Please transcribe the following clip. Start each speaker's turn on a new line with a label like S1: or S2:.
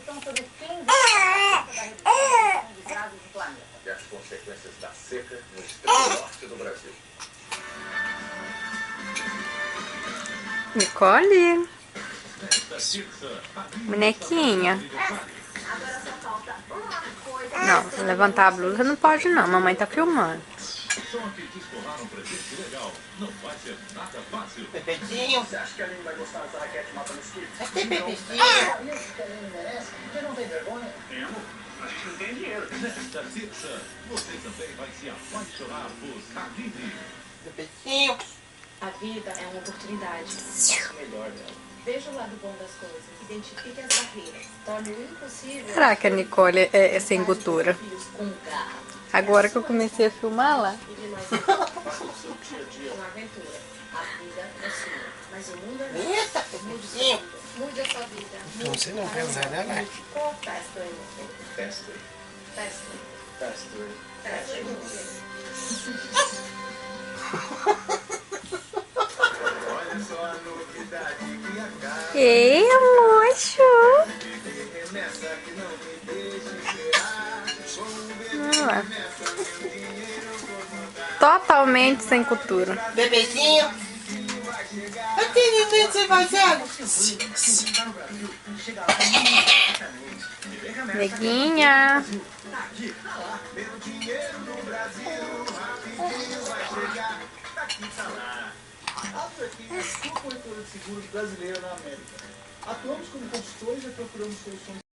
S1: discussão sobre 15% da redução de gases do planeta.
S2: E as consequências da seca no extremo norte do Brasil.
S3: Nicole. Bonequinha.
S1: Agora só falta uma coisa.
S3: Não, levantar a blusa não pode não, mamãe tá filmando.
S4: Pepezinho.
S2: Você acha que a Aline vai gostar dessa raquete mata mosquito?
S4: Mas tem pepezinho.
S1: Isso que a Aline merece, você não tem vergonha?
S2: Temos. A gente não tem dinheiro.
S5: Nesta terça, você também vai se apaixonar por Aline.
S4: Pepezinho.
S6: A vida é uma oportunidade.
S2: O melhor dela.
S6: Veja o lado bom das coisas. Identifique as barreiras. Torne o impossível.
S3: Será que a Nicole é sem cultura?
S6: Filhos com garra.
S3: Agora que eu comecei a filmar lá.
S6: E de nós
S2: Faça o seu dia a dia.
S6: uma aventura. A vida é sua. Mas o mundo é nosso.
S4: Eita, pepezinho.
S6: Mude a sua vida.
S4: Não sei não, quer usar, né, Lai?
S6: Qual festa aí?
S2: Festa.
S6: Festa.
S2: Festa. Olha só a novidade que acaba.
S3: Ei, moço!
S2: Remessa que não me deixe esperar.
S3: Totalmente sem cultura.
S4: Bebezinho. Eu tenho medo de ser vazado.
S3: Neguinha.
S2: Pelo dinheiro do Brasil, rapidinho vai chegar. Aqui tá lá.
S7: A Afequim é a sua corretora de seguros brasileira na América. Atuamos como consultores e procuramos soluções